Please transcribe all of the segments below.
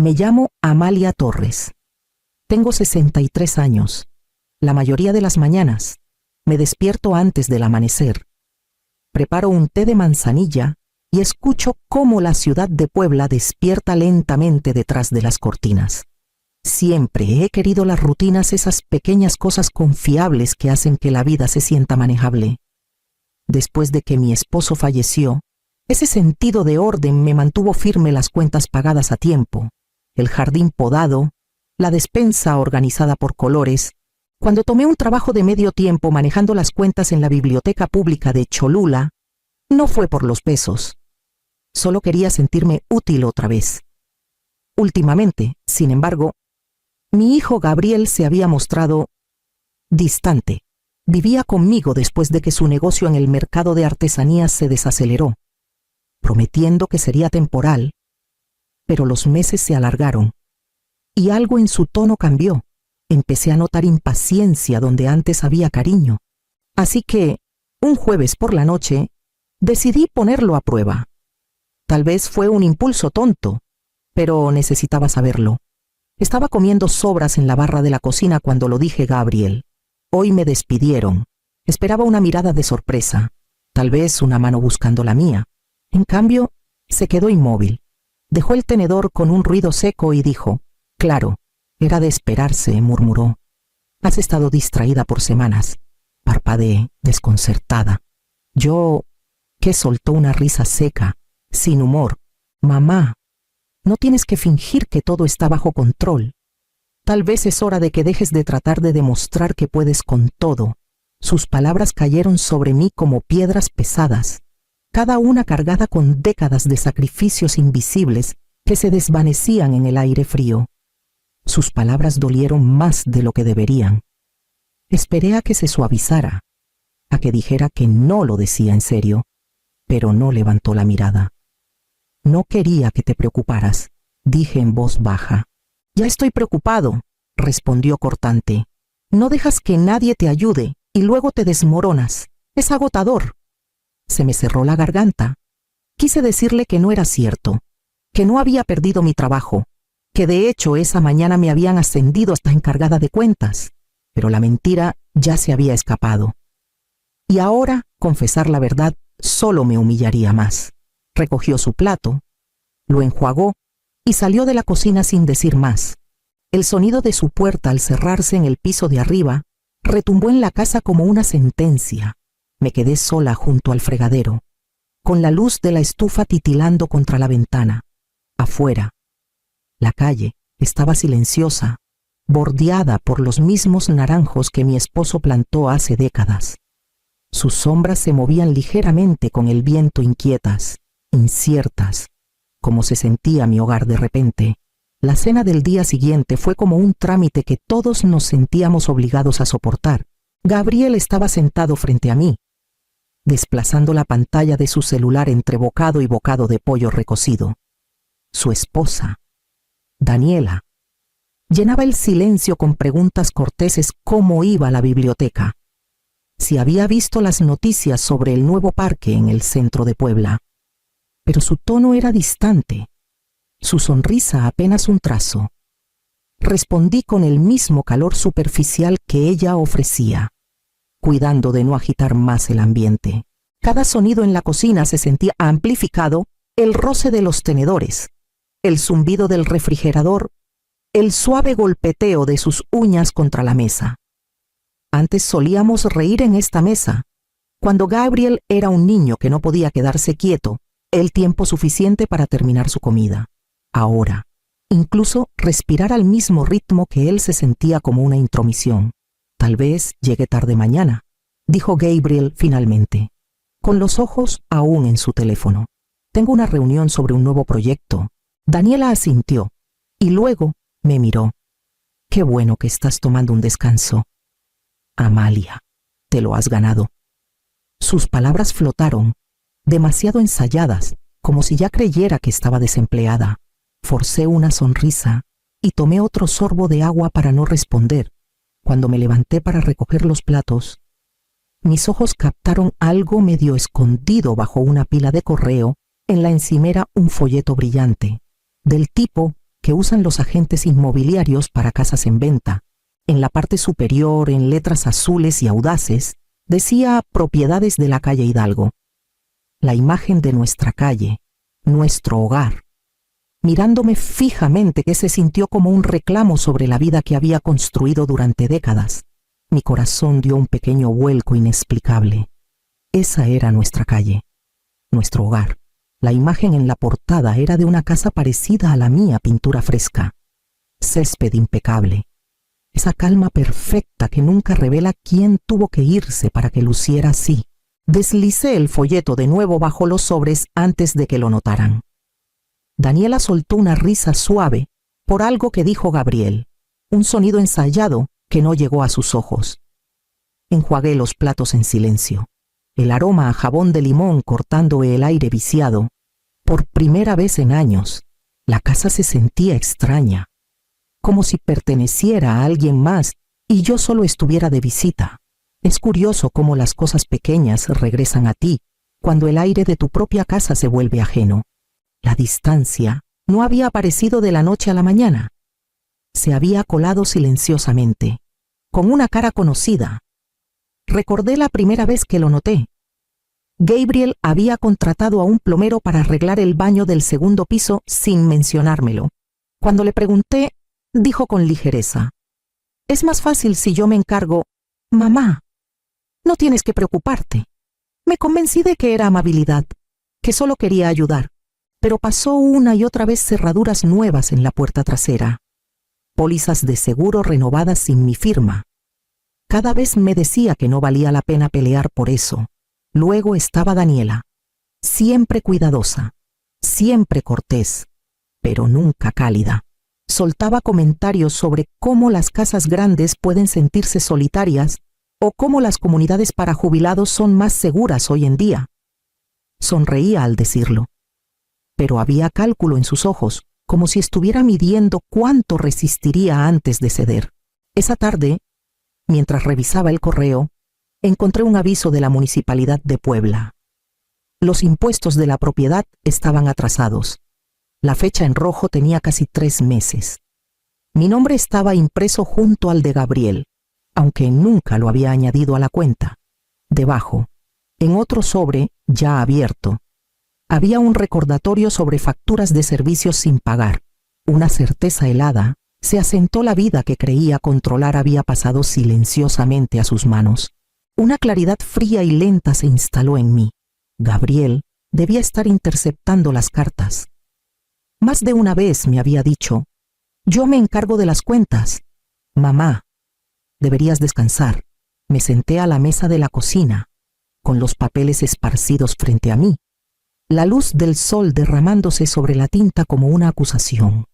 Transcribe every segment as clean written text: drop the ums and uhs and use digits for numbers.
Me llamo Amalia Torres. Tengo 63 años. La mayoría de las mañanas me despierto antes del amanecer. Preparo un té de manzanilla y escucho cómo la ciudad de Puebla despierta lentamente detrás de las cortinas. Siempre he querido las rutinas, esas pequeñas cosas confiables que hacen que la vida se sienta manejable. Después de que mi esposo falleció, ese sentido de orden me mantuvo firme, las cuentas pagadas a tiempo, el jardín podado, la despensa organizada por colores. Cuando tomé un trabajo de medio tiempo manejando las cuentas en la biblioteca pública de Cholula, no fue por los pesos. Solo quería sentirme útil otra vez. Últimamente, sin embargo, mi hijo Gabriel se había mostrado distante. Vivía conmigo después de que su negocio en el mercado de artesanías se desaceleró, prometiendo que sería temporal, pero los meses se alargaron y algo en su tono cambió. Empecé a notar impaciencia donde antes había cariño. Así que, un jueves por la noche, decidí ponerlo a prueba. Tal vez fue un impulso tonto, pero necesitaba saberlo. Estaba comiendo sobras en la barra de la cocina cuando lo dije: Gabriel, hoy me despidieron. Esperaba una mirada de sorpresa, tal vez una mano buscando la mía. En cambio, se quedó inmóvil. Dejó el tenedor con un ruido seco y dijo: claro, era de esperarse, murmuró. Has estado distraída por semanas. Parpadeé, desconcertada. Que soltó una risa seca, sin humor. Mamá, no tienes que fingir que todo está bajo control. Tal vez es hora de que dejes de tratar de demostrar que puedes con todo. Sus palabras cayeron sobre mí como piedras pesadas, cada una cargada con décadas de sacrificios invisibles que se desvanecían en el aire frío. Sus palabras dolieron más de lo que deberían. Esperé a que se suavizara, a que dijera que no lo decía en serio, pero no levantó la mirada. No quería que te preocuparas, dije en voz baja. Ya estoy preocupado, respondió cortante. No dejas que nadie te ayude y luego te desmoronas. Es agotador. Se me cerró la garganta. Quise decirle que no era cierto, que no había perdido mi trabajo, que de hecho esa mañana me habían ascendido hasta encargada de cuentas, pero la mentira ya se había escapado. Y ahora, confesar la verdad solo me humillaría más. Recogió su plato, lo enjuagó y salió de la cocina sin decir más. El sonido de su puerta al cerrarse en el piso de arriba retumbó en la casa como una sentencia. Me quedé sola junto al fregadero, con la luz de la estufa titilando contra la ventana. Afuera, la calle estaba silenciosa, bordeada por los mismos naranjos que mi esposo plantó hace décadas. Sus sombras se movían ligeramente con el viento, inquietas, inciertas, como se sentía mi hogar de repente. La cena del día siguiente fue como un trámite que todos nos sentíamos obligados a soportar. Gabriel estaba sentado frente a mí, desplazando la pantalla de su celular entre bocado y bocado de pollo recocido. Su esposa, Daniela, llenaba el silencio con preguntas corteses: cómo iba la biblioteca, si había visto las noticias sobre el nuevo parque en el centro de Puebla. Pero su tono era distante, su sonrisa apenas un trazo. Respondí con el mismo calor superficial que ella ofrecía, cuidando de no agitar más el ambiente. Cada sonido en la cocina se sentía amplificado: el roce de los tenedores, el zumbido del refrigerador, el suave golpeteo de sus uñas contra la mesa. Antes solíamos reír en esta mesa, cuando Gabriel era un niño que no podía quedarse quieto el tiempo suficiente para terminar su comida. Ahora, incluso respirar al mismo ritmo que él se sentía como una intromisión. Tal vez llegue tarde mañana, dijo Gabriel finalmente, con los ojos aún en su teléfono. Tengo una reunión sobre un nuevo proyecto. Daniela asintió y luego me miró. Qué bueno que estás tomando un descanso. Amalia, te lo has ganado. Sus palabras flotaron, demasiado ensayadas, como si ya creyera que estaba desempleada. Forcé una sonrisa y tomé otro sorbo de agua para no responder. Cuando me levanté para recoger los platos, mis ojos captaron algo medio escondido bajo una pila de correo, en la encimera un folleto brillante, del tipo que usan los agentes inmobiliarios para casas en venta. En la parte superior, en letras azules y audaces, decía Propiedades de la calle Hidalgo. La imagen de nuestra calle, nuestro hogar. Mirándome fijamente, que se sintió como un reclamo sobre la vida que había construido durante décadas. Mi corazón dio un pequeño vuelco inexplicable. Esa era nuestra calle, nuestro hogar. La imagen en la portada era de una casa parecida a la mía, pintura fresca, césped impecable. Esa calma perfecta que nunca revela quién tuvo que irse para que luciera así. Deslicé el folleto de nuevo bajo los sobres antes de que lo notaran. Daniela soltó una risa suave por algo que dijo Gabriel, un sonido ensayado que no llegó a sus ojos. Enjuagué los platos en silencio. El aroma a jabón de limón cortando el aire viciado. Por primera vez en años, la casa se sentía extraña, como si perteneciera a alguien más y yo solo estuviera de visita. Es curioso cómo las cosas pequeñas regresan a ti cuando el aire de tu propia casa se vuelve ajeno. La distancia no había aparecido de la noche a la mañana. Se había colado silenciosamente, con una cara conocida. Recordé la primera vez que lo noté. Gabriel había contratado a un plomero para arreglar el baño del segundo piso sin mencionármelo. Cuando le pregunté, dijo con ligereza: «Es más fácil si yo me encargo». «Mamá, no tienes que preocuparte». Me convencí de que era amabilidad, que solo quería ayudar, pero pasó una y otra vez cerraduras nuevas en la puerta trasera, pólizas de seguro renovadas sin mi firma. Cada vez me decía que no valía la pena pelear por eso. Luego estaba Daniela, siempre cuidadosa, siempre cortés, pero nunca cálida. Soltaba comentarios sobre cómo las casas grandes pueden sentirse solitarias o cómo las comunidades para jubilados son más seguras hoy en día. Sonreía al decirlo, pero había cálculo en sus ojos, como si estuviera midiendo cuánto resistiría antes de ceder. Esa tarde, mientras revisaba el correo, encontré un aviso de la Municipalidad de Puebla. Los impuestos de la propiedad estaban atrasados. La fecha en rojo tenía casi 3 meses. Mi nombre estaba impreso junto al de Gabriel, aunque nunca lo había añadido a la cuenta. Debajo, en otro sobre, ya abierto, había un recordatorio sobre facturas de servicios sin pagar. Una certeza helada se asentó. La vida que creía controlar había pasado silenciosamente a sus manos. Una claridad fría y lenta se instaló en mí. Gabriel debía estar interceptando las cartas. Más de una vez me había dicho: «Yo me encargo de las cuentas». «Mamá, deberías descansar». Me senté a la mesa de la cocina, con los papeles esparcidos frente a mí, la luz del sol derramándose sobre la tinta como una acusación.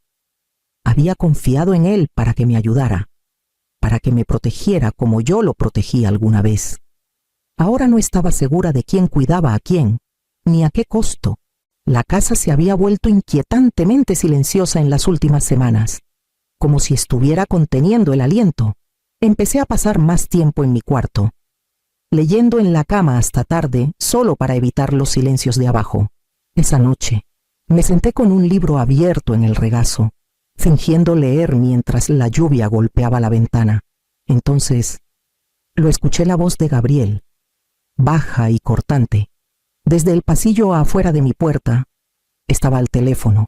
Había confiado en él para que me ayudara, para que me protegiera como yo lo protegí alguna vez. Ahora no estaba segura de quién cuidaba a quién, ni a qué costo. La casa se había vuelto inquietantemente silenciosa en las últimas semanas, como si estuviera conteniendo el aliento. Empecé a pasar más tiempo en mi cuarto, leyendo en la cama hasta tarde, solo para evitar los silencios de abajo. Esa noche, me senté con un libro abierto en el regazo, fingiendo leer mientras la lluvia golpeaba la ventana. Entonces, lo escuché la voz de Gabriel, baja y cortante. Desde el pasillo afuera de mi puerta, estaba al teléfono,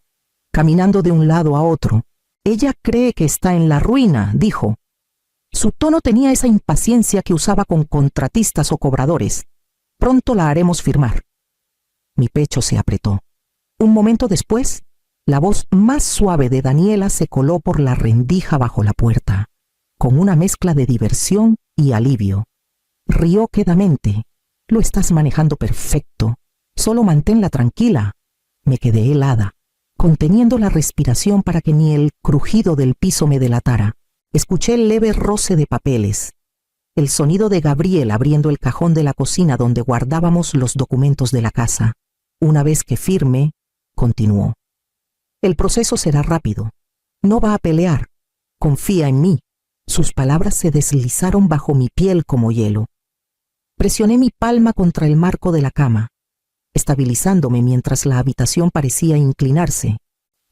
caminando de un lado a otro. «Ella cree que está en la ruina», dijo. Su tono tenía esa impaciencia que usaba con contratistas o cobradores. «Pronto la haremos firmar». Mi pecho se apretó. Un momento después, la voz más suave de Daniela se coló por la rendija bajo la puerta, con una mezcla de diversión y alivio. Rió quedamente. «Lo estás manejando perfecto. Solo manténla tranquila». Me quedé helada, conteniendo la respiración para que ni el crujido del piso me delatara. Escuché el leve roce de papeles, el sonido de Gabriel abriendo el cajón de la cocina donde guardábamos los documentos de la casa. Una vez que firme, continuó: «El proceso será rápido. No va a pelear. Confía en mí». Sus palabras se deslizaron bajo mi piel como hielo. Presioné mi palma contra el marco de la cama, estabilizándome mientras la habitación parecía inclinarse.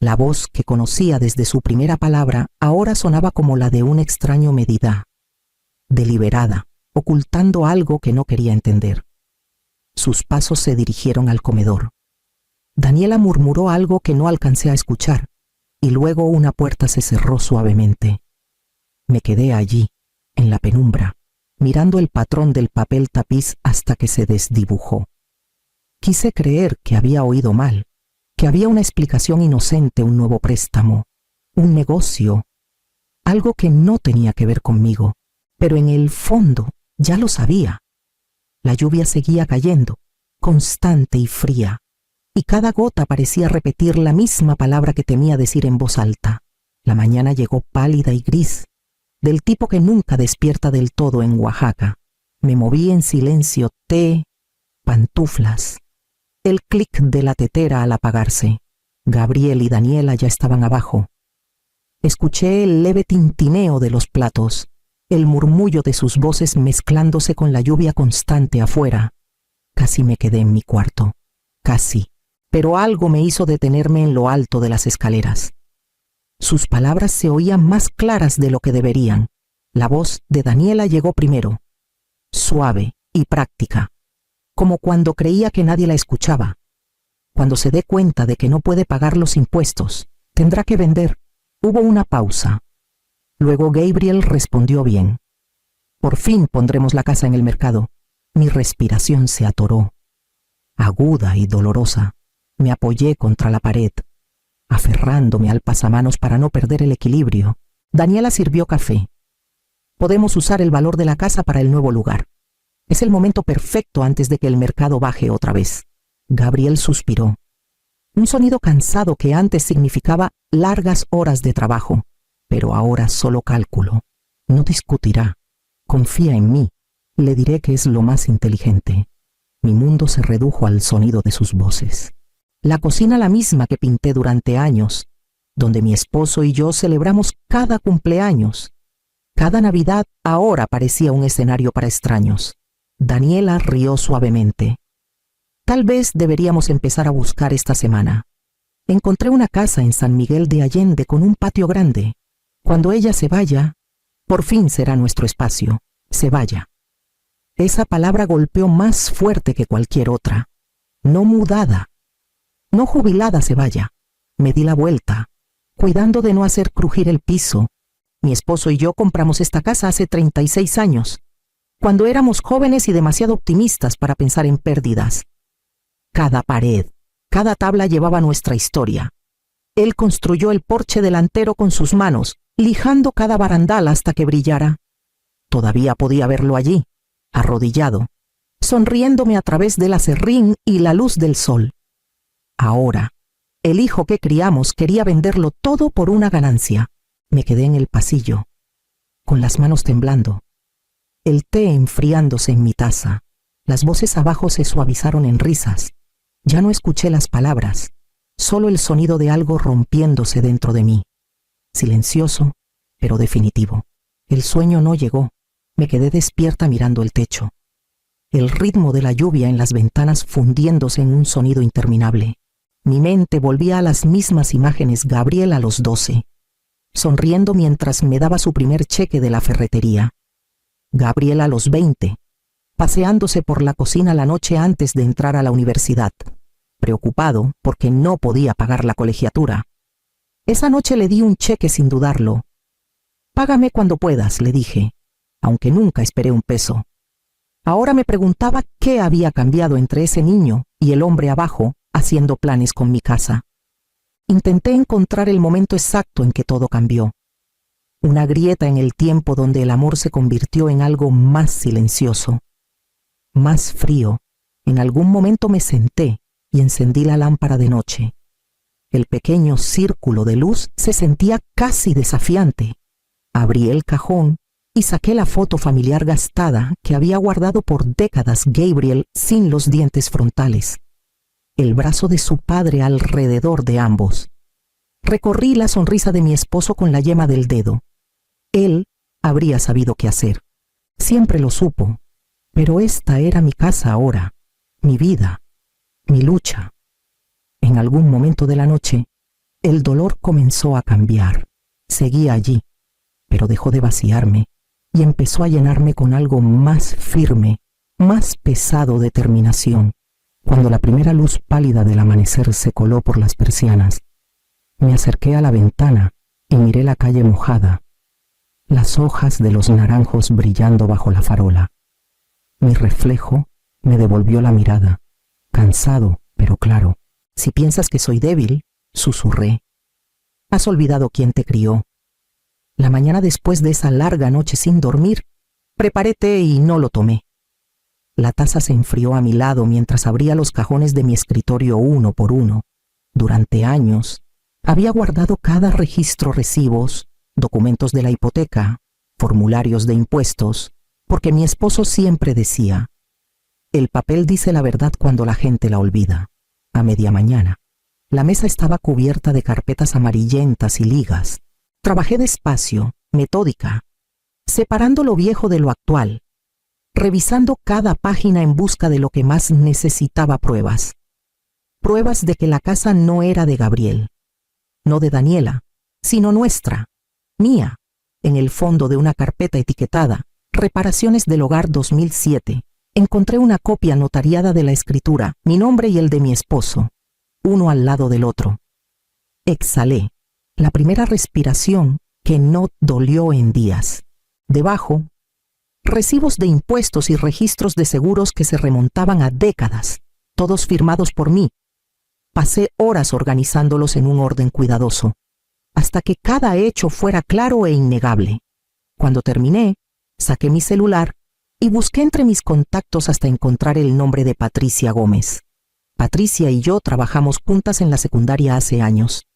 La voz que conocía desde su primera palabra ahora sonaba como la de un extraño medida, deliberada, ocultando algo que no quería entender. Sus pasos se dirigieron al comedor. Daniela murmuró algo que no alcancé a escuchar, y luego una puerta se cerró suavemente. Me quedé allí, en la penumbra, mirando el patrón del papel tapiz hasta que se desdibujó. Quise creer que había oído mal, que había una explicación inocente, un nuevo préstamo, un negocio, algo que no tenía que ver conmigo, pero en el fondo ya lo sabía. La lluvia seguía cayendo, constante y fría, y cada gota parecía repetir la misma palabra que temía decir en voz alta. La mañana llegó pálida y gris, del tipo que nunca despierta del todo en Oaxaca. Me moví en silencio, pantuflas. El clic de la tetera al apagarse. Gabriel y Daniela ya estaban abajo. Escuché el leve tintineo de los platos, el murmullo de sus voces mezclándose con la lluvia constante afuera. Casi me quedé en mi cuarto. Casi. Pero algo me hizo detenerme en lo alto de las escaleras. Sus palabras se oían más claras de lo que deberían. La voz de Daniela llegó primero, suave y práctica, como cuando creía que nadie la escuchaba. Cuando se dé cuenta de que no puede pagar los impuestos, tendrá que vender. Hubo una pausa. Luego Gabriel respondió bien. Por fin pondremos la casa en el mercado. Mi respiración se atoró. Aguda y dolorosa, me apoyé contra la pared, aferrándome al pasamanos para no perder el equilibrio. Daniela sirvió café. Podemos usar el valor de la casa para el nuevo lugar. Es el momento perfecto antes de que el mercado baje otra vez. Gabriel suspiró. Un sonido cansado que antes significaba largas horas de trabajo, pero ahora solo cálculo. No discutirá. Confía en mí. Le diré que es lo más inteligente. Mi mundo se redujo al sonido de sus voces. La cocina, la misma que pinté durante años, donde mi esposo y yo celebramos cada cumpleaños. Cada Navidad ahora parecía un escenario para extraños. Daniela rió suavemente. Tal vez deberíamos empezar a buscar esta semana. Encontré una casa en San Miguel de Allende con un patio grande. Cuando ella se vaya, por fin será nuestro espacio. Se vaya. Esa palabra golpeó más fuerte que cualquier otra. No mudada. No jubilada se vaya. Me di la vuelta, cuidando de no hacer crujir el piso. Mi esposo y yo compramos esta casa hace 36 años, cuando éramos jóvenes y demasiado optimistas para pensar en pérdidas. Cada pared, cada tabla llevaba nuestra historia. Él construyó el porche delantero con sus manos, lijando cada barandal hasta que brillara. Todavía podía verlo allí, arrodillado, sonriéndome a través del aserrín y la luz del sol. Ahora, el hijo que criamos quería venderlo todo por una ganancia. Me quedé en el pasillo, con las manos temblando, el té enfriándose en mi taza. Las voces abajo se suavizaron en risas. Ya no escuché las palabras, solo el sonido de algo rompiéndose dentro de mí. Silencioso, pero definitivo. El sueño no llegó. Me quedé despierta mirando el techo. El ritmo de la lluvia en las ventanas fundiéndose en un sonido interminable. Mi mente volvía a las mismas imágenes. Gabriel a los 12, sonriendo mientras me daba su primer cheque de la ferretería. Gabriel a los 20, paseándose por la cocina la noche antes de entrar a la universidad, preocupado porque no podía pagar la colegiatura. Esa noche le di un cheque sin dudarlo. Págame cuando puedas, le dije, aunque nunca esperé un peso. Ahora me preguntaba qué había cambiado entre ese niño y el hombre abajo, haciendo planes con mi casa. Intenté encontrar el momento exacto en que todo cambió. Una grieta en el tiempo donde el amor se convirtió en algo más silencioso, más frío. En algún momento me senté y encendí la lámpara de noche. El pequeño círculo de luz se sentía casi desafiante. Abrí el cajón y saqué la foto familiar gastada que había guardado por décadas Gabriel sin los dientes frontales. El brazo de su padre alrededor de ambos. Recorrí la sonrisa de mi esposo con la yema del dedo. Él habría sabido qué hacer. Siempre lo supo, pero esta era mi casa ahora, mi vida, mi lucha. En algún momento de la noche, El dolor comenzó a cambiar. Seguía allí, pero dejó de vaciarme y empezó a llenarme con algo más firme, más pesado de determinación. Cuando la primera luz pálida del amanecer se coló por las persianas, me acerqué a la ventana y miré la calle mojada, las hojas de los naranjos brillando bajo la farola. Mi reflejo me devolvió la mirada, cansado, pero claro. Si piensas que soy débil, susurré. Has olvidado quién te crió. La mañana después de esa larga noche sin dormir, preparé té y no lo tomé. La taza se enfrió a mi lado mientras abría los cajones de mi escritorio uno por uno. Durante años, había guardado cada registro, recibos, documentos de la hipoteca, formularios de impuestos, porque mi esposo siempre decía, el papel dice la verdad cuando la gente la olvida. A media mañana, la mesa estaba cubierta de carpetas amarillentas y ligas. Trabajé despacio, metódica, separando lo viejo de lo actual, revisando cada página en busca de lo que más necesitaba pruebas. Pruebas de que la casa no era de Gabriel, no de Daniela, sino nuestra, mía, en el fondo de una carpeta etiquetada Reparaciones del Hogar 2007. Encontré una copia notariada de la escritura, mi nombre y el de mi esposo, uno al lado del otro. Exhalé, la primera respiración que no dolió en días. Debajo, recibos de impuestos y registros de seguros que se remontaban a décadas, todos firmados por mí. Pasé horas organizándolos en un orden cuidadoso, hasta que cada hecho fuera claro e innegable. Cuando terminé, saqué mi celular y busqué entre mis contactos hasta encontrar el nombre de Patricia Gómez. Patricia y yo trabajamos juntas en la secundaria hace años.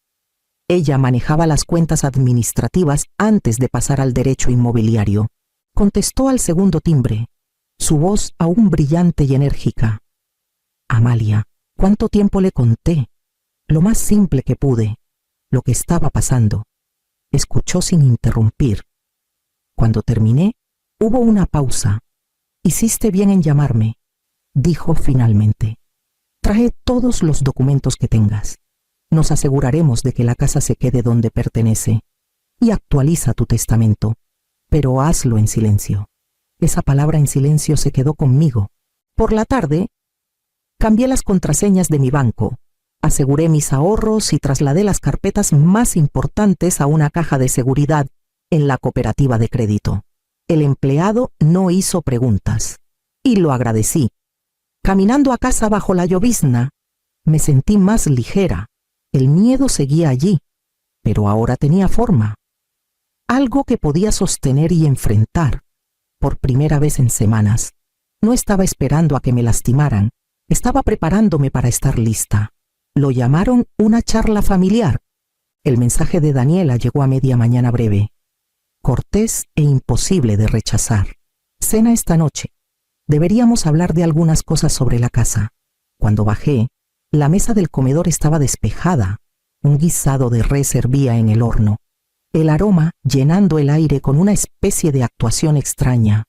Ella manejaba las cuentas administrativas antes de pasar al derecho inmobiliario. Contestó al segundo timbre, su voz aún brillante y enérgica. Amalia, ¿cuánto tiempo le conté? Lo más simple que pude, lo que estaba pasando. Escuchó sin interrumpir. Cuando terminé, hubo una pausa. Hiciste bien en llamarme, dijo finalmente. Trae todos los documentos que tengas. Nos aseguraremos de que la casa se quede donde pertenece. Y actualiza tu testamento, pero hazlo en silencio. Esa palabra en silencio se quedó conmigo. Por la tarde, cambié las contraseñas de mi banco, aseguré mis ahorros y trasladé las carpetas más importantes a una caja de seguridad en la cooperativa de crédito. El empleado no hizo preguntas, y lo agradecí. Caminando a casa bajo la llovizna, me sentí más ligera. El miedo seguía allí, pero ahora tenía forma. Algo que podía sostener y enfrentar, por primera vez en semanas. No estaba esperando a que me lastimaran, estaba preparándome para estar lista. Lo llamaron una charla familiar. El mensaje de Daniela llegó a media mañana breve. Cortés e imposible de rechazar. Cena esta noche. Deberíamos hablar de algunas cosas sobre la casa. Cuando bajé, la mesa del comedor estaba despejada. Un guisado de res hervía en el horno. El aroma llenando el aire con una especie de actuación extraña.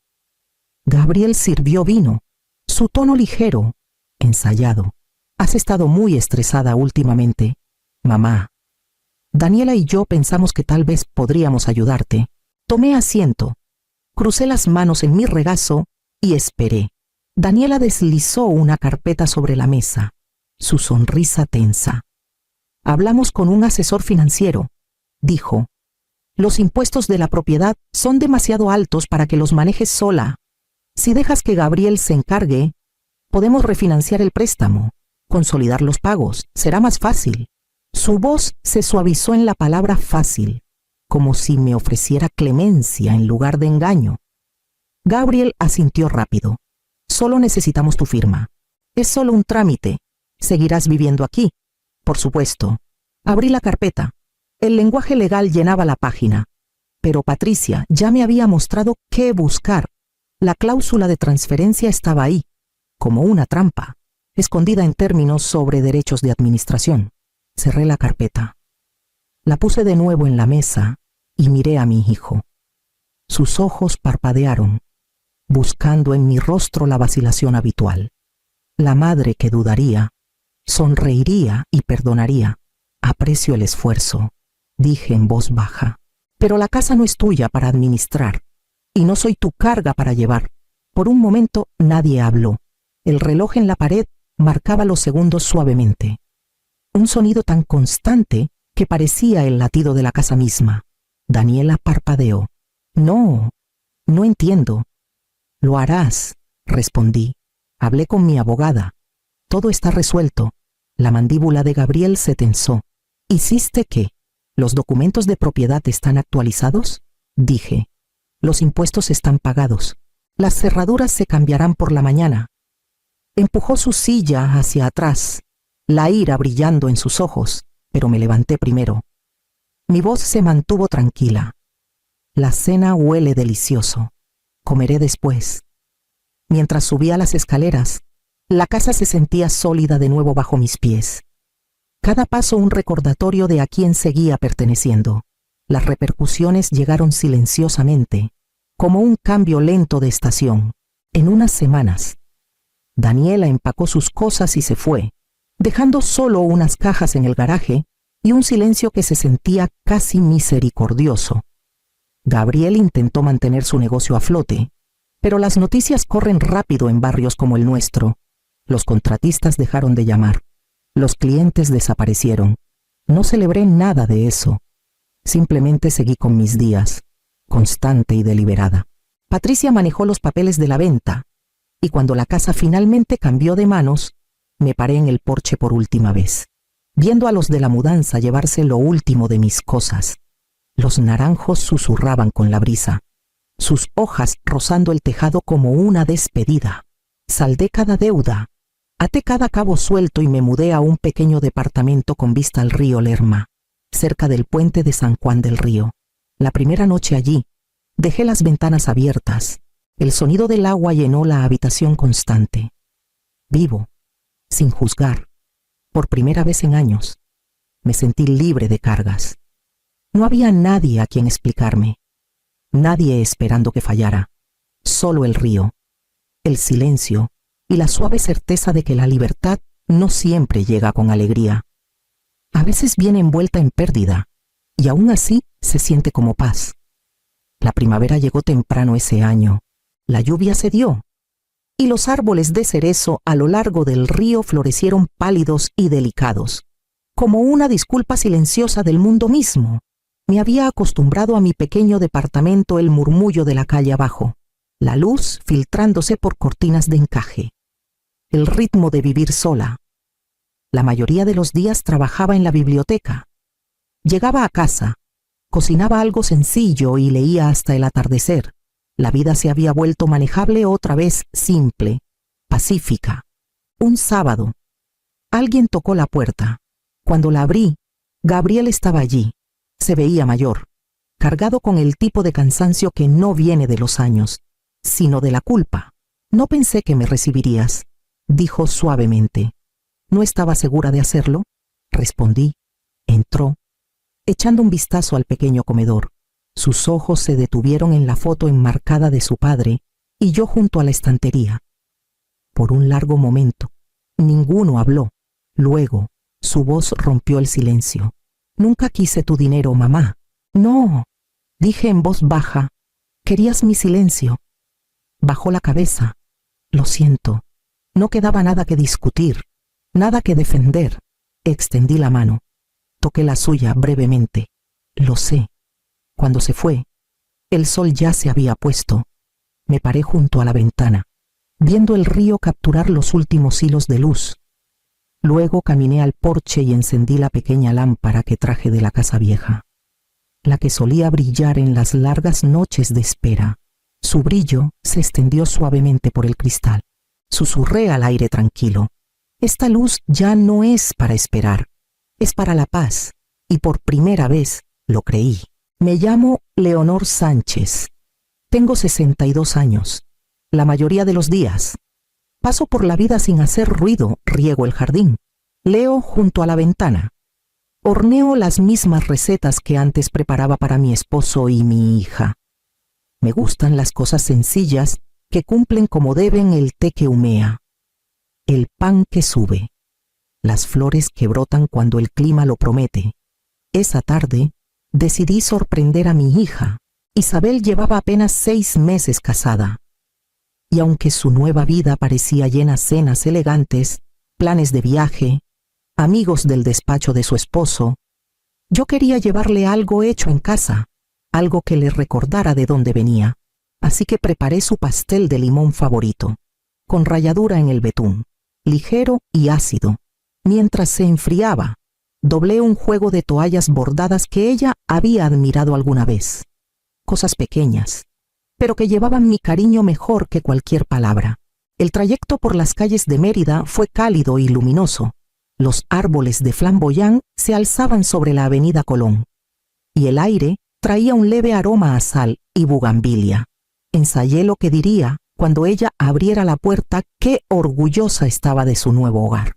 Gabriel sirvió vino. Su tono ligero, ensayado. Has estado muy estresada últimamente, mamá. Daniela y yo pensamos que tal vez podríamos ayudarte. Tomé asiento, crucé las manos en mi regazo y esperé. Daniela deslizó una carpeta sobre la mesa, su sonrisa tensa. Hablamos con un asesor financiero, dijo. Los impuestos de la propiedad son demasiado altos para que los manejes sola. Si dejas que Gabriel se encargue, podemos refinanciar el préstamo, consolidar los pagos, será más fácil. Su voz se suavizó en la palabra fácil, como si me ofreciera clemencia en lugar de engaño. Gabriel asintió rápido. Solo necesitamos tu firma. Es solo un trámite. Seguirás viviendo aquí. Por supuesto. Abrí la carpeta. El lenguaje legal llenaba la página. Pero Patricia ya me había mostrado qué buscar. La cláusula de transferencia estaba ahí, como una trampa, escondida en términos sobre derechos de administración. Cerré la carpeta. La puse de nuevo en la mesa y miré a mi hijo. Sus ojos parpadearon, buscando en mi rostro la vacilación habitual. La madre que dudaría, sonreiría y perdonaría. Aprecio el esfuerzo, dije en voz baja, pero la casa no es tuya para administrar, y no soy tu carga para llevar. Por un momento nadie habló. El reloj en la pared marcaba los segundos suavemente. Un sonido tan constante que parecía el latido de la casa misma. Daniela parpadeó. No, no entiendo. Lo harás, respondí. Hablé con mi abogada. Todo está resuelto. La mandíbula de Gabriel se tensó. ¿Hiciste qué? ¿Los documentos de propiedad están actualizados? Dije. Los impuestos están pagados. Las cerraduras se cambiarán por la mañana. Empujó su silla hacia atrás, la ira brillando en sus ojos, pero me levanté primero. Mi voz se mantuvo tranquila. La cena huele delicioso. Comeré después. Mientras subía las escaleras, la casa se sentía sólida de nuevo bajo mis pies. Cada paso un recordatorio de a quién seguía perteneciendo. Las repercusiones llegaron silenciosamente, como un cambio lento de estación. En unas semanas, Daniela empacó sus cosas y se fue, dejando solo unas cajas en el garaje y un silencio que se sentía casi misericordioso. Gabriel intentó mantener su negocio a flote, pero las noticias corren rápido en barrios como el nuestro. Los contratistas dejaron de llamar. Los clientes desaparecieron. No celebré nada de eso. Simplemente seguí con mis días, constante y deliberada. Patricia manejó los papeles de la venta, y cuando la casa finalmente cambió de manos, me paré en el porche por última vez, viendo a los de la mudanza llevarse lo último de mis cosas. Los naranjos susurraban con la brisa, sus hojas rozando el tejado como una despedida. Saldé cada deuda, até cada cabo suelto y me mudé a un pequeño departamento con vista al río Lerma, cerca del puente de San Juan del Río. La primera noche allí, dejé las ventanas abiertas. El sonido del agua llenó la habitación constante. Vivo, sin juzgar, por primera vez en años, me sentí libre de cargas. No había nadie a quien explicarme, nadie esperando que fallara, solo el río, el silencio y la suave certeza de que la libertad no siempre llega con alegría. A veces viene envuelta en pérdida, y aún así se siente como paz. La primavera llegó temprano ese año, la lluvia se dio, y los árboles de cerezo a lo largo del río florecieron pálidos y delicados, como una disculpa silenciosa del mundo mismo. Me había acostumbrado a mi pequeño departamento el murmullo de la calle abajo, la luz filtrándose por cortinas de encaje, el ritmo de vivir sola. La mayoría de los días trabajaba en la biblioteca. Llegaba a casa, cocinaba algo sencillo y leía hasta el atardecer. La vida se había vuelto manejable otra vez, simple, pacífica. Un sábado, alguien tocó la puerta. Cuando la abrí, Gabriel estaba allí. Se veía mayor, cargado con el tipo de cansancio que no viene de los años, sino de la culpa. No pensé que me recibirías, dijo suavemente. ¿No estaba segura de hacerlo? Respondí. Entró, echando un vistazo al pequeño comedor. Sus ojos se detuvieron en la foto enmarcada de su padre y yo junto a la estantería. Por un largo momento, ninguno habló. Luego, su voz rompió el silencio. Nunca quise tu dinero, mamá. No, dije en voz baja. Querías mi silencio. Bajó la cabeza. Lo siento. No quedaba nada que discutir, nada que defender. Extendí la mano. Toqué la suya brevemente. Lo sé. Cuando se fue, el sol ya se había puesto. Me paré junto a la ventana, viendo el río capturar los últimos hilos de luz. Luego caminé al porche y encendí la pequeña lámpara que traje de la casa vieja, la que solía brillar en las largas noches de espera. Su brillo se extendió suavemente por el cristal. Susurré al aire tranquilo. Esta luz ya no es para esperar, es para la paz, y por primera vez lo creí. Me llamo Leonor Sánchez. Tengo 62 años. La mayoría de los días paso por la vida sin hacer ruido, riego el jardín, leo junto a la ventana, horneo las mismas recetas que antes preparaba para mi esposo y mi hija. Me gustan las cosas sencillas que cumplen como deben el té que humea, el pan que sube. las flores que brotan cuando el clima lo promete. Esa tarde decidí sorprender a mi hija. Isabel llevaba apenas 6 meses casada, y aunque su nueva vida parecía llena de cenas elegantes, planes de viaje, amigos del despacho de su esposo, yo quería llevarle algo hecho en casa, algo que le recordara de dónde venía. Así que preparé su pastel de limón favorito, con ralladura en el betún, ligero y ácido. Mientras se enfriaba, doblé un juego de toallas bordadas que ella había admirado alguna vez. Cosas pequeñas, pero que llevaban mi cariño mejor que cualquier palabra. El trayecto por las calles de Mérida fue cálido y luminoso. Los árboles de flamboyán se alzaban sobre la avenida Colón, y el aire traía un leve aroma a sal y bugambilia. Ensayé lo que diría cuando ella abriera la puerta. Qué orgullosa estaba de su nuevo hogar,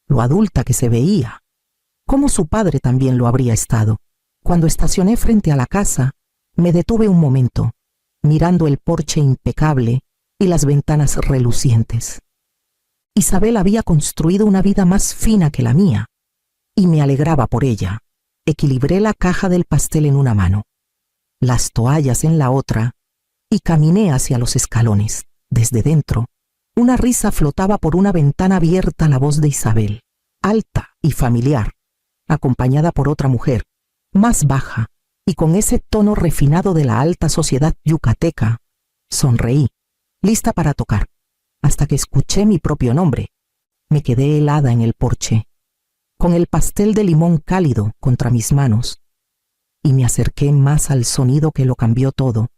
lo adulta que se veía, como su padre también lo habría estado. Cuando estacioné frente a la casa, me detuve un momento, mirando el porche impecable y las ventanas relucientes. Isabel había construido una vida más fina que la mía, y me alegraba por ella. Equilibré la caja del pastel en una mano, las toallas en la otra, y caminé hacia los escalones. Desde dentro, una risa flotaba por una ventana abierta. La voz de Isabel, alta y familiar, acompañada por otra mujer, más baja, y con ese tono refinado de la alta sociedad yucateca. Sonreí, lista para tocar, hasta que escuché mi propio nombre. Me quedé helada en el porche, con el pastel de limón cálido contra mis manos, y me acerqué más al sonido que lo cambió todo.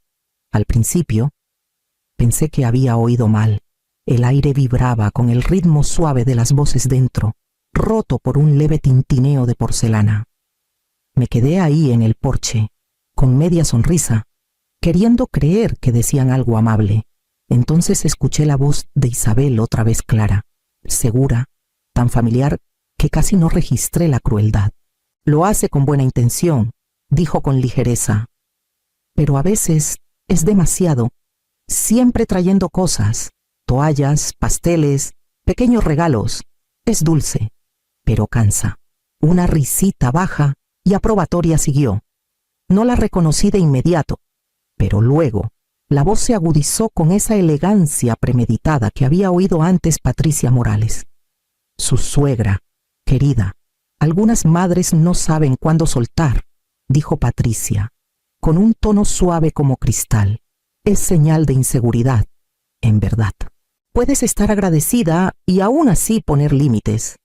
Al principio, pensé que había oído mal. El aire vibraba con el ritmo suave de las voces dentro, roto por un leve tintineo de porcelana. Me quedé ahí en el porche, con media sonrisa, queriendo creer que decían algo amable. Entonces escuché la voz de Isabel otra vez clara, segura, tan familiar que casi no registré la crueldad. Lo hace con buena intención, dijo con ligereza, pero a veces es demasiado, siempre trayendo cosas, toallas, pasteles, pequeños regalos. Es dulce, pero cansa. Una risita baja y aprobatoria siguió. No la reconocí de inmediato, pero luego la voz se agudizó con esa elegancia premeditada que había oído antes Patricia Morales. Su suegra, querida, algunas madres no saben cuándo soltar, dijo Patricia, con un tono suave como cristal. Es señal de inseguridad, en verdad. Puedes estar agradecida y aún así poner límites.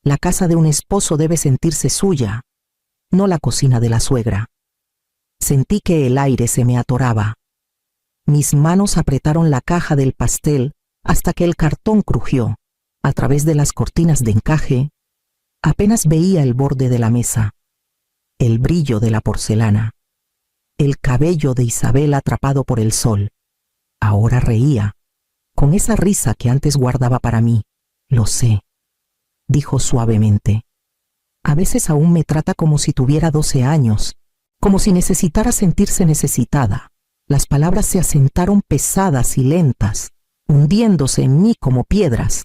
La casa de un esposo debe sentirse suya, no la cocina de la suegra. Sentí que el aire se me atoraba. Mis manos apretaron la caja del pastel hasta que el cartón crujió. A través de las cortinas de encaje, apenas veía el borde de la mesa, el brillo de la porcelana, el cabello de Isabel atrapado por el sol. Ahora reía, con esa risa que antes guardaba para mí. Lo sé, dijo suavemente. A veces aún me trata como si tuviera 12 años, como si necesitara sentirse necesitada. Las palabras se asentaron pesadas y lentas, hundiéndose en mí como piedras.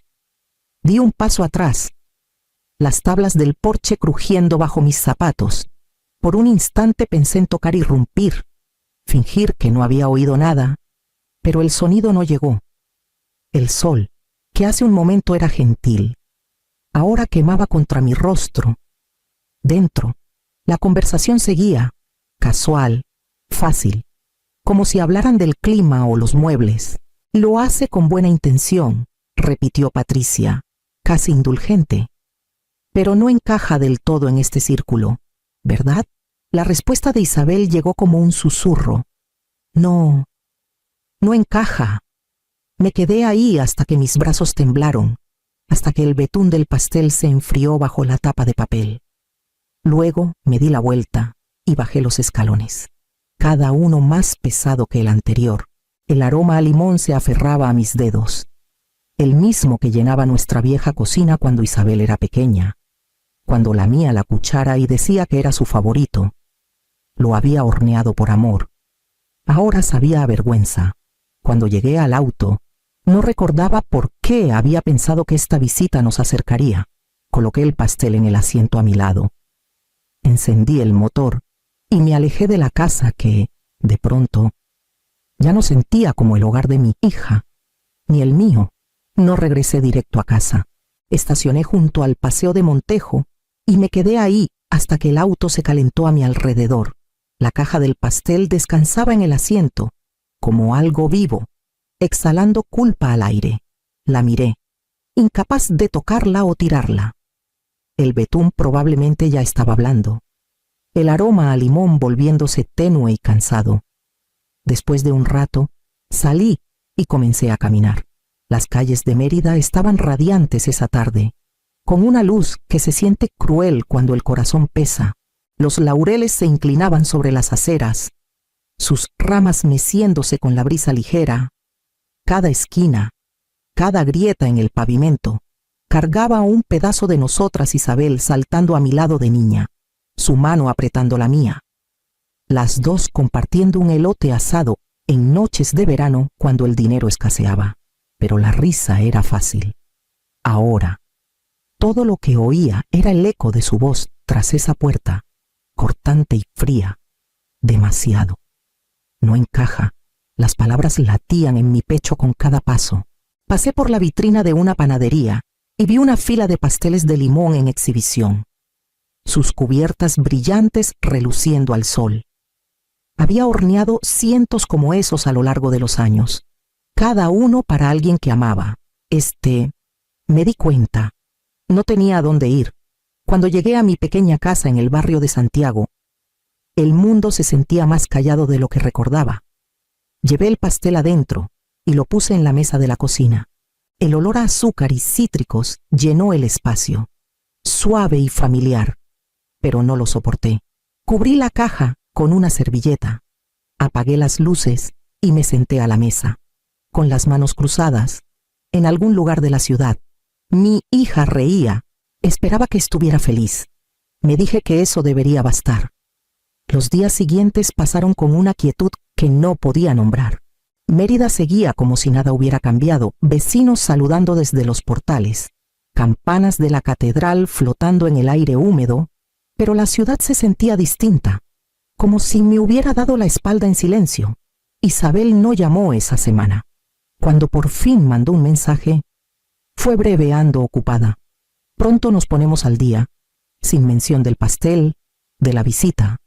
Di un paso atrás, las tablas del porche crujiendo bajo mis zapatos. Por un instante pensé en tocar irrumpir, fingir que no había oído nada, pero el sonido no llegó. El sol, que hace un momento era gentil, ahora quemaba contra mi rostro. Dentro, la conversación seguía, casual, fácil, como si hablaran del clima o los muebles. Lo hace con buena intención, repitió Patricia, casi indulgente. Pero no encaja del todo en este círculo, ¿verdad? La respuesta de Isabel llegó como un susurro. No encaja. Me quedé ahí hasta que mis brazos temblaron, hasta que el betún del pastel se enfrió bajo la tapa de papel. Luego me di la vuelta y bajé los escalones, cada uno más pesado que el anterior. El aroma a limón se aferraba a mis dedos, el mismo que llenaba nuestra vieja cocina cuando Isabel era pequeña, cuando lamía la cuchara y decía que era su favorito. Lo había horneado por amor. Ahora sabía a vergüenza. Cuando llegué al auto, no recordaba por qué había pensado que esta visita nos acercaría. Coloqué el pastel en el asiento a mi lado. Encendí el motor y me alejé de la casa que, de pronto, ya no sentía como el hogar de mi hija, ni el mío. No regresé directo a casa. Estacioné junto al Paseo de Montejo y me quedé ahí hasta que el auto se calentó a mi alrededor. La caja del pastel descansaba en el asiento, como algo vivo, exhalando culpa al aire. La miré, incapaz de tocarla o tirarla. El betún probablemente ya estaba blando, el aroma a limón volviéndose tenue y cansado. Después de un rato, salí y comencé a caminar. Las calles de Mérida estaban radiantes esa tarde, con una luz que se siente cruel cuando el corazón pesa. Los laureles se inclinaban sobre las aceras, sus ramas meciéndose con la brisa ligera. Cada esquina, cada grieta en el pavimento, cargaba un pedazo de nosotras Isabel saltando a mi lado de niña, su mano apretando la mía. Las dos compartiendo un elote asado en noches de verano cuando el dinero escaseaba. Pero la risa era fácil. Ahora, todo lo que oía era el eco de su voz tras esa puerta, cortante y fría, demasiado. No encaja, las palabras latían en mi pecho con cada paso. Pasé por la vitrina de una panadería y vi una fila de pasteles de limón en exhibición, sus cubiertas brillantes reluciendo al sol. Había horneado cientos como esos a lo largo de los años, cada uno para alguien que amaba. Me di cuenta, no tenía a dónde ir. Cuando llegué a mi pequeña casa en el barrio de Santiago, el mundo se sentía más callado de lo que recordaba. Llevé el pastel adentro y lo puse en la mesa de la cocina. El olor a azúcar y cítricos llenó el espacio, suave y familiar, pero no lo soporté. Cubrí la caja con una servilleta, apagué las luces y me senté a la mesa, con las manos cruzadas, en algún lugar de la ciudad. Mi hija reía, esperaba que estuviera feliz. Me dije que eso debería bastar. Los días siguientes pasaron con una quietud que no podía nombrar. Mérida seguía como si nada hubiera cambiado, vecinos saludando desde los portales, campanas de la catedral flotando en el aire húmedo, pero la ciudad se sentía distinta, como si me hubiera dado la espalda en silencio. Isabel no llamó esa semana. Cuando por fin mandó un mensaje, fue breve, ando ocupada. Pronto nos ponemos al día, sin mención del pastel, de la visita,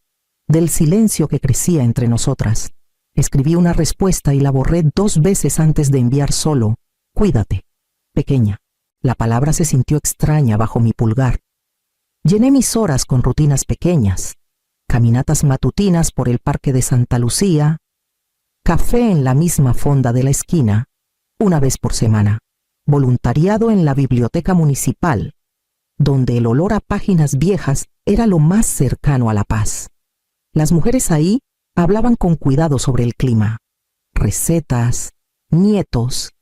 del silencio que crecía entre nosotras. Escribí una respuesta y la borré 2 veces antes de enviar solo: cuídate, pequeña. La palabra se sintió extraña bajo mi pulgar. Llené mis horas con rutinas pequeñas, caminatas matutinas por el Parque de Santa Lucía, café en la misma fonda de la esquina, una vez por semana, voluntariado en la biblioteca municipal, donde el olor a páginas viejas era lo más cercano a la paz. Las mujeres ahí hablaban con cuidado sobre el clima, recetas, nietos.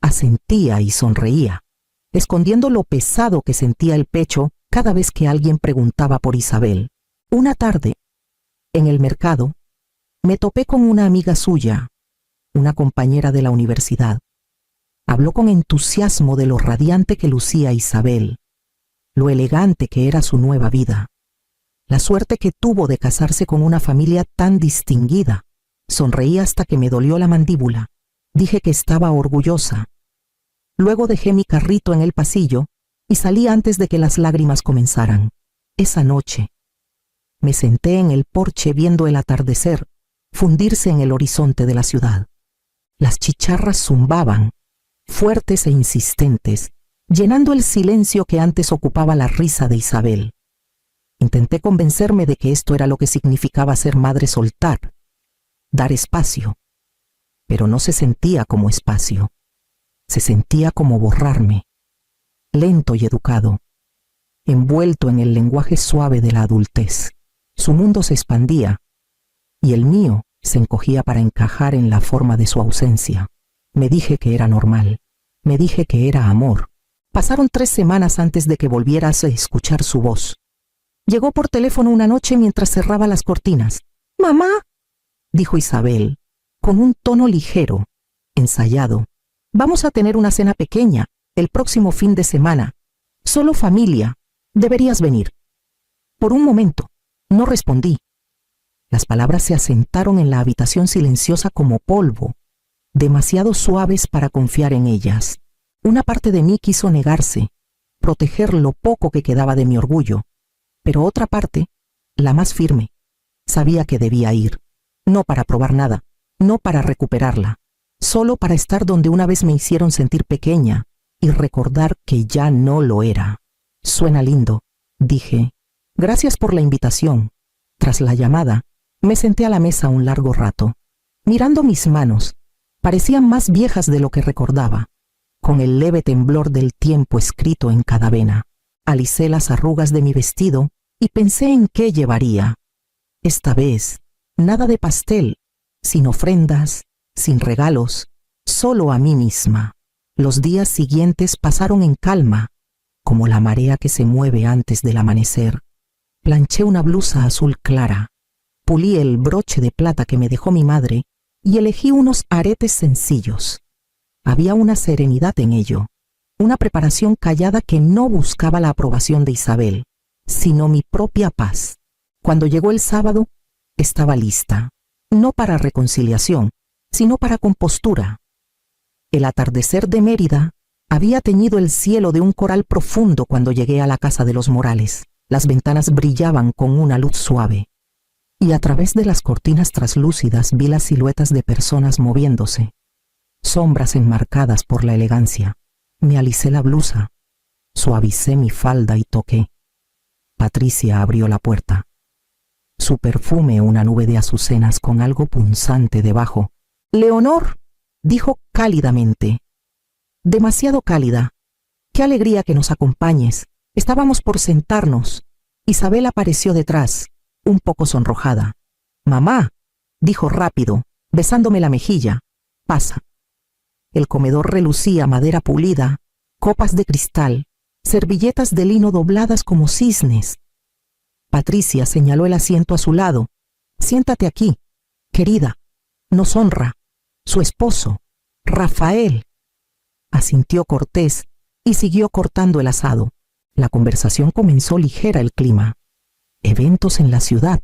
Asentía y sonreía, escondiendo lo pesado que sentía el pecho cada vez que alguien preguntaba por Isabel. Una tarde, en el mercado, me topé con una amiga suya, una compañera de la universidad. Habló con entusiasmo de lo radiante que lucía Isabel, lo elegante que era su nueva vida, la suerte que tuvo de casarse con una familia tan distinguida. Sonreí hasta que me dolió la mandíbula. Dije que estaba orgullosa. Luego dejé mi carrito en el pasillo y salí antes de que las lágrimas comenzaran. Esa noche, me senté en el porche viendo el atardecer fundirse en el horizonte de la ciudad. Las chicharras zumbaban, fuertes e insistentes, llenando el silencio que antes ocupaba la risa de Isabel. Intenté convencerme de que esto era lo que significaba ser madre: soltar, dar espacio. Pero no se sentía como espacio, se sentía como borrarme, lento y educado, envuelto en el lenguaje suave de la adultez. Su mundo se expandía, y el mío se encogía para encajar en la forma de su ausencia. Me dije que era normal, me dije que era amor. Pasaron 3 semanas antes de que volvieras a escuchar su voz. Llegó por teléfono una noche mientras cerraba las cortinas. «Mamá», dijo Isabel, con un tono ligero, ensayado, «vamos a tener una cena pequeña el próximo fin de semana. Solo familia. Deberías venir. Por un momento, no respondí. Las palabras se asentaron en la habitación silenciosa como polvo, demasiado suaves para confiar en ellas. Una parte de mí quiso negarse, proteger lo poco que quedaba de mi orgullo, pero otra parte, la más firme, sabía que debía ir, no para probar nada, no para recuperarla, solo para estar donde una vez me hicieron sentir pequeña y recordar que ya no lo era. Suena lindo, dije. Gracias por la invitación. Tras la llamada, me senté a la mesa un largo rato. Mirando mis manos, parecían más viejas de lo que recordaba, con el leve temblor del tiempo escrito en cada vena. Alicé las arrugas de mi vestido y pensé en qué llevaría. Esta vez, nada de pastel, sin ofrendas, sin regalos, solo a mí misma. Los días siguientes pasaron en calma, como la marea que se mueve antes del amanecer. Planché una blusa azul clara, pulí el broche de plata que me dejó mi madre y elegí unos aretes sencillos. Había una serenidad en ello, una preparación callada que no buscaba la aprobación de Isabel, sino mi propia paz. Cuando llegó el sábado, estaba lista, no para reconciliación, sino para compostura. El atardecer de Mérida había teñido el cielo de un coral profundo cuando llegué a la casa de los Morales. Las ventanas brillaban con una luz suave, y a través de las cortinas traslúcidas vi las siluetas de personas moviéndose, sombras enmarcadas por la elegancia. Me alicé la blusa, suavicé mi falda y toqué. Patricia abrió la puerta. Su perfume una nube de azucenas con algo punzante debajo. «Leonor», dijo cálidamente. «Demasiado cálida. Qué alegría que nos acompañes». Estábamos por sentarnos. Isabel apareció detrás, un poco sonrojada. «Mamá», dijo rápido, besándome la mejilla. «Pasa». El comedor relucía madera pulida, copas de cristal, servilletas de lino dobladas como cisnes. Patricia señaló el asiento a su lado. «Siéntate aquí, querida. Nos honra. Su esposo, Rafael». Asintió cortés y siguió cortando el asado. La conversación comenzó ligera el clima. Eventos en la ciudad.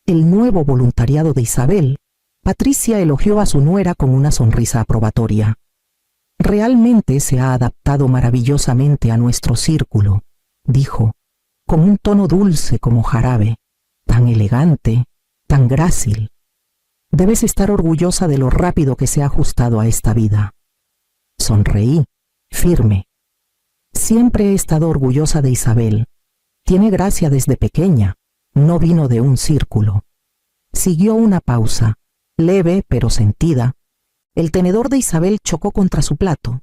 El nuevo voluntariado de Isabel. Patricia elogió a su nuera con una sonrisa aprobatoria. «Realmente se ha adaptado maravillosamente a nuestro círculo», dijo, con un tono dulce como jarabe. «Tan elegante, tan grácil. Debes estar orgullosa de lo rápido que se ha ajustado a esta vida». Sonreí, firme. Siempre he estado orgullosa de Isabel. Tiene gracia desde pequeña. No vino de un círculo. Siguió una pausa, leve pero sentida. El tenedor de Isabel chocó contra su plato.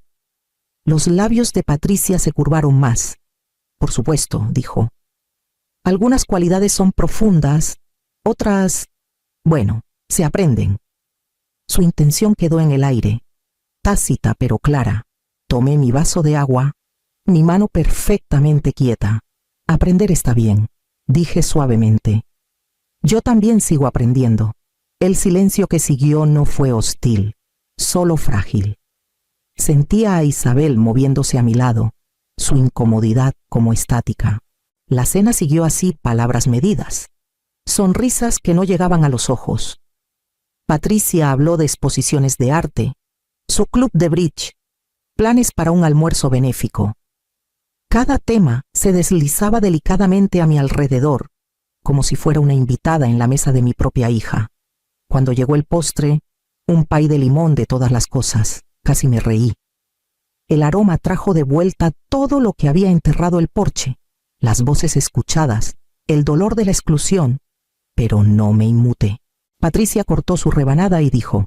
Los labios de Patricia se curvaron más. «Por supuesto», dijo. «Algunas cualidades son profundas, otras, bueno, se aprenden». Su intención quedó en el aire, tácita pero clara. Tomé mi vaso de agua, mi mano perfectamente quieta. «Aprender está bien», dije suavemente. «Yo también sigo aprendiendo». El silencio que siguió no fue hostil, solo frágil. Sentía a Isabel moviéndose a mi lado, su incomodidad como estática. La cena siguió así, palabras medidas, sonrisas que no llegaban a los ojos. Patricia habló de exposiciones de arte, su club de bridge, planes para un almuerzo benéfico. Cada tema se deslizaba delicadamente a mi alrededor, como si fuera una invitada en la mesa de mi propia hija. Cuando llegó el postre, un pay de limón de todas las cosas, casi me reí. El aroma trajo de vuelta todo lo que había enterrado el porche, las voces escuchadas, el dolor de la exclusión, pero no me inmuté. Patricia cortó su rebanada y dijo: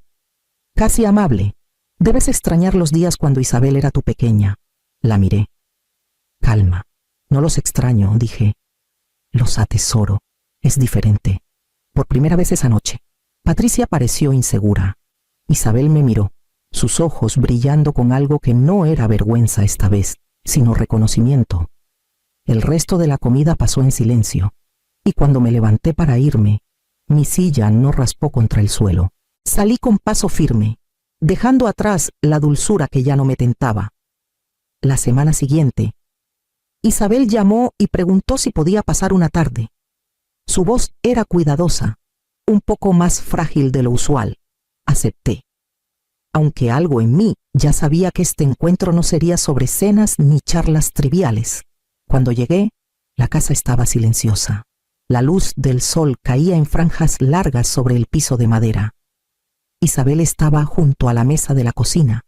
«Casi amable, debes extrañar los días cuando Isabel era tu pequeña». La miré. «Calma, no los extraño», dije. «Los atesoro. Es diferente. Por primera vez esa noche». Patricia pareció insegura. Isabel me miró, sus ojos brillando con algo que no era vergüenza esta vez, sino reconocimiento. El resto de la comida pasó en silencio, y cuando me levanté para irme, mi silla no raspó contra el suelo. Salí con paso firme, dejando atrás la dulzura que ya no me tentaba. La semana siguiente, Isabel llamó y preguntó si podía pasar una tarde. Su voz era cuidadosa, un poco más frágil de lo usual. Acepté. Aunque algo en mí ya sabía que este encuentro no sería sobre cenas ni charlas triviales. Cuando llegué, la casa estaba silenciosa. La luz del sol caía en franjas largas sobre el piso de madera. Isabel estaba junto a la mesa de la cocina,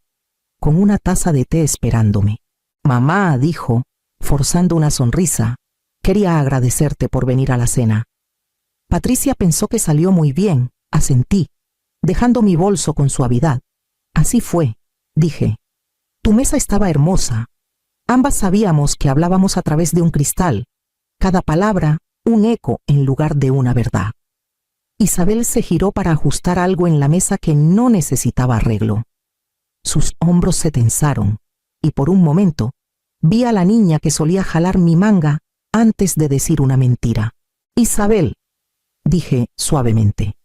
con una taza de té esperándome. Mamá, dijo, forzando una sonrisa, quería agradecerte por venir a la cena. Patricia pensó que salió muy bien, asentí, dejando mi bolso con suavidad. Así fue, dije. Tu mesa estaba hermosa. Ambas sabíamos que hablábamos a través de un cristal, cada palabra un eco en lugar de una verdad. Isabel se giró para ajustar algo en la mesa que no necesitaba arreglo. Sus hombros se tensaron, y por un momento vi a la niña que solía jalar mi manga antes de decir una mentira. Isabel, dije suavemente.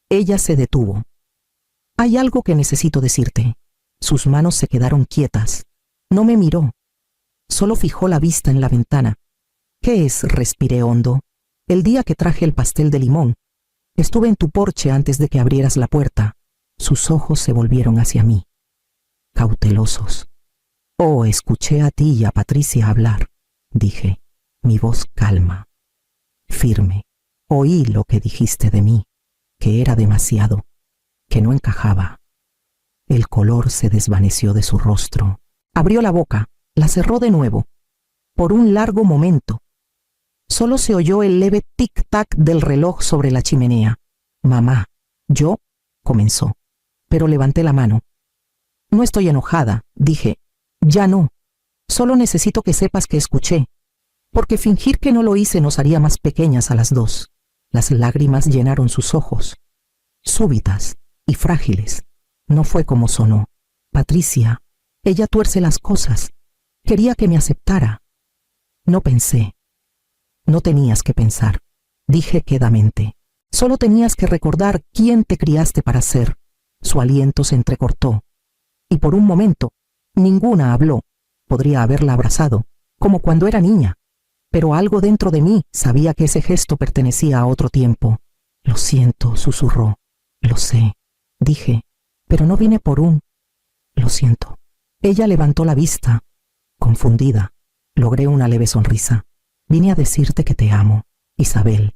Ella se detuvo. Hay algo que necesito decirte. Sus manos se quedaron quietas. No me miró. Solo fijó la vista en la ventana. ¿Qué es? Respiré hondo. El día que traje el pastel de limón, estuve en tu porche antes de que abrieras la puerta. Sus ojos se volvieron hacia mí, cautelosos. Oh, escuché a ti y a Patricia hablar, dije, mi voz calma, firme. Oí lo que dijiste de mí, que era demasiado, que no encajaba. El color se desvaneció de su rostro. Abrió la boca, la cerró de nuevo. Por un largo momento, solo se oyó el leve tic-tac del reloj sobre la chimenea. Mamá, yo, comenzó, pero levanté la mano. No estoy enojada, dije. Ya no. Solo necesito que sepas que escuché, porque fingir que no lo hice nos haría más pequeñas a las dos. Las lágrimas llenaron sus ojos, súbitas y frágiles. No fue como sonó. Patricia, ella tuerce las cosas. Quería que me aceptara. No pensé. No tenías que pensar, dije quedamente. Solo tenías que recordar quién te criaste para ser. Su aliento se entrecortó, y por un momento, ninguna habló. Podría haberla abrazado, como cuando era niña, pero algo dentro de mí sabía que ese gesto pertenecía a otro tiempo. Lo siento, susurró. Lo sé, dije, pero no vine por un... Lo siento. Ella levantó la vista, confundida. Logré una leve sonrisa. Vine a decirte que te amo, Isabel,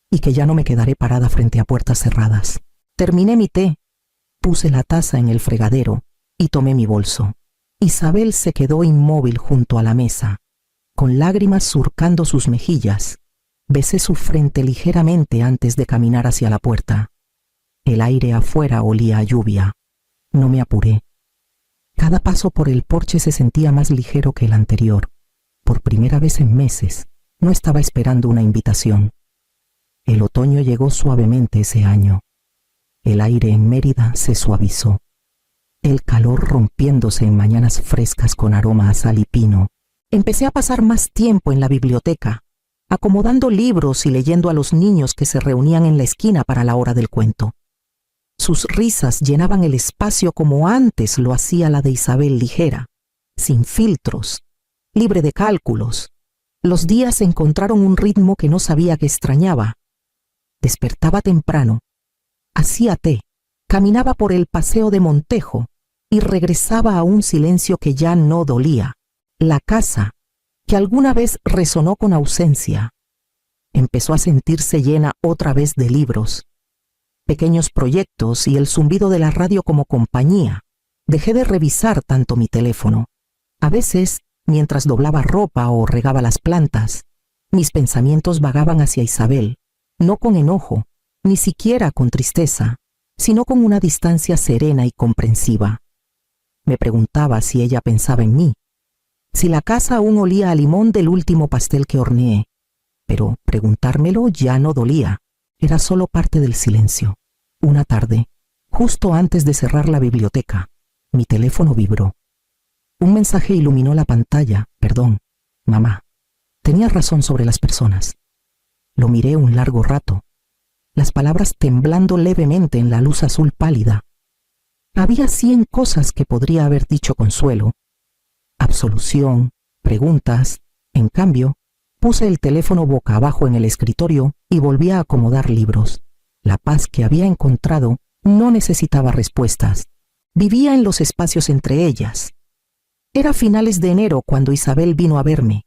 y que ya no me quedaré parada frente a puertas cerradas. Terminé mi té, puse la taza en el fregadero y tomé mi bolso. Isabel se quedó inmóvil junto a la mesa, con lágrimas surcando sus mejillas. Besé su frente ligeramente antes de caminar hacia la puerta. El aire afuera olía a lluvia. No me apuré. Cada paso por el porche se sentía más ligero que el anterior. Por primera vez en meses, no estaba esperando una invitación. El otoño llegó suavemente ese año. El aire en Mérida se suavizó. El calor rompiéndose en mañanas frescas con aroma a sal y pino. Empecé a pasar más tiempo en la biblioteca, acomodando libros y leyendo a los niños que se reunían en la esquina para la hora del cuento. Sus risas llenaban el espacio como antes lo hacía la de Isabel ligera, sin filtros, libre de cálculos. Los días encontraron un ritmo que no sabía que extrañaba. Despertaba temprano, hacía té, caminaba por el paseo de Montejo y regresaba a un silencio que ya no dolía. La casa, que alguna vez resonó con ausencia, empezó a sentirse llena otra vez de libros, pequeños proyectos y el zumbido de la radio como compañía. Dejé de revisar tanto mi teléfono. A veces, mientras doblaba ropa o regaba las plantas, mis pensamientos vagaban hacia Isabel, no con enojo, ni siquiera con tristeza, sino con una distancia serena y comprensiva. Me preguntaba si ella pensaba en mí, si la casa aún olía a limón del último pastel que horneé, pero preguntármelo ya no dolía, era solo parte del silencio. Una tarde, justo antes de cerrar la biblioteca, mi teléfono vibró. Un mensaje iluminó la pantalla. Perdón, mamá. Tenías razón sobre las personas. Lo miré un largo rato, las palabras temblando levemente en la luz azul pálida. Había 100 cosas que podría haber dicho consuelo. Absolución, preguntas, En cambio, puse el teléfono boca abajo en el escritorio y volví a acomodar libros. La paz que había encontrado no necesitaba respuestas. Vivía en los espacios entre ellas. Era finales de enero cuando Isabel vino a verme.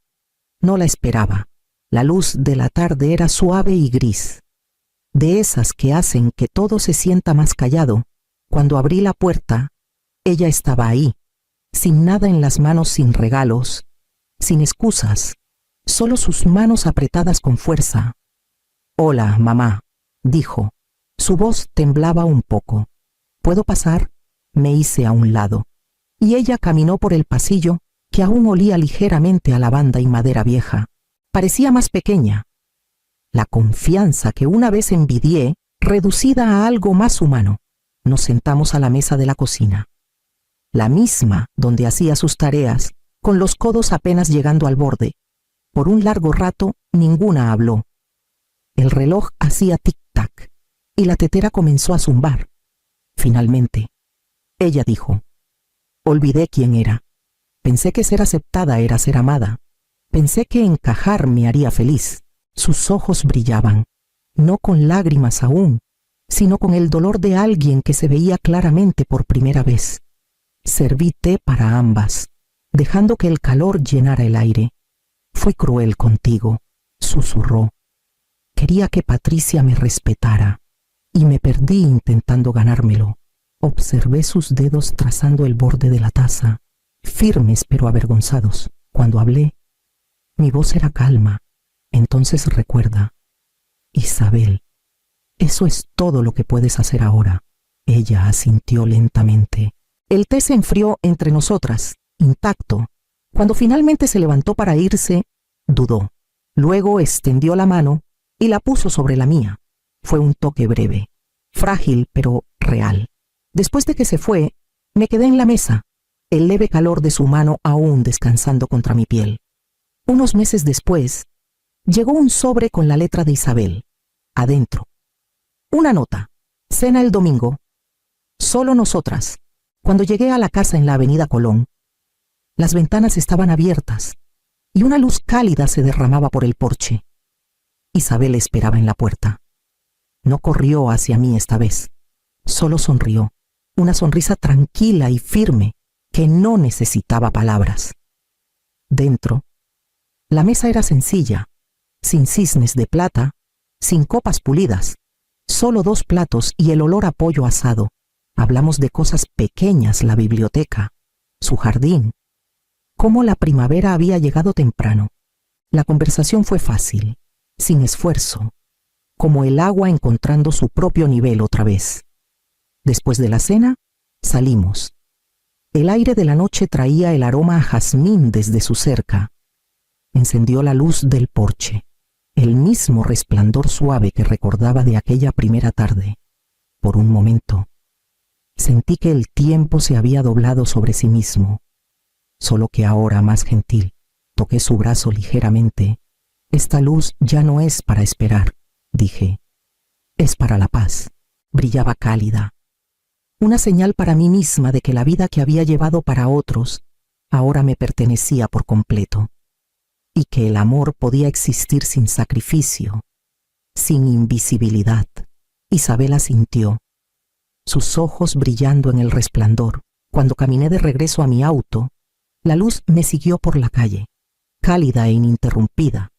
No la esperaba. La luz de la tarde era suave y gris, de esas que hacen que todo se sienta más callado. Cuando abrí la puerta, ella estaba ahí, sin nada en las manos, sin regalos, sin excusas, solo sus manos apretadas con fuerza. «Hola, mamá», dijo. Su voz temblaba un poco. «¿Puedo pasar?». Me hice a un lado, y ella caminó por el pasillo que aún olía ligeramente a lavanda y madera vieja. Parecía más pequeña. La confianza que una vez envidié, reducida a algo más humano. Nos sentamos a la mesa de la cocina, la misma donde hacía sus tareas, con los codos apenas llegando al borde. Por un largo rato, ninguna habló. El reloj hacía tic-tac, y la tetera comenzó a zumbar. Finalmente, ella dijo: «Olvidé quién era. Pensé que ser aceptada era ser amada. Pensé que encajar me haría feliz». Sus ojos brillaban, no con lágrimas aún, sino con el dolor de alguien que se veía claramente por primera vez. Serví té para ambas, dejando que el calor llenara el aire. «Fui cruel contigo», susurró. «Quería que Patricia me respetara, y me perdí intentando ganármelo». Observé sus dedos trazando el borde de la taza, firmes pero avergonzados. Cuando hablé, mi voz era calma. Entonces recuerda: «Isabel, eso es todo lo que puedes hacer ahora». Ella asintió lentamente. El té se enfrió entre nosotras, intacto. Cuando finalmente se levantó para irse, dudó. Luego extendió la mano y la puso sobre la mía. Fue un toque breve, frágil pero real. Después de que se fue, me quedé en la mesa, el leve calor de su mano aún descansando contra mi piel. Unos meses después, llegó un sobre con la letra de Isabel. Adentro, una nota: «Cena el domingo. Solo nosotras». Cuando llegué a la casa en la avenida Colón, las ventanas estaban abiertas y una luz cálida se derramaba por el porche. Isabel esperaba en la puerta. No corrió hacia mí esta vez, solo sonrió, una sonrisa tranquila y firme que no necesitaba palabras. Dentro, la mesa era sencilla, sin cisnes de plata, sin copas pulidas, solo 2 platos y el olor a pollo asado. Hablamos de cosas pequeñas: la biblioteca, su jardín, cómo la primavera había llegado temprano. La conversación fue fácil, sin esfuerzo, como el agua encontrando su propio nivel otra vez. Después de la cena, salimos. El aire de la noche traía el aroma a jazmín desde su cerca. Encendió la luz del porche, el mismo resplandor suave que recordaba de aquella primera tarde. Por un momento, sentí que el tiempo se había doblado sobre sí mismo, solo que ahora más gentil. Toqué su brazo ligeramente. «Esta luz ya no es para esperar», dije. «Es para la paz». Brillaba cálida. Una señal para mí misma de que la vida que había llevado para otros ahora me pertenecía por completo, y que el amor podía existir sin sacrificio, sin invisibilidad. Isabel asintió, sus ojos brillando en el resplandor. Cuando caminé de regreso a mi auto, la luz me siguió por la calle, cálida e ininterrumpida.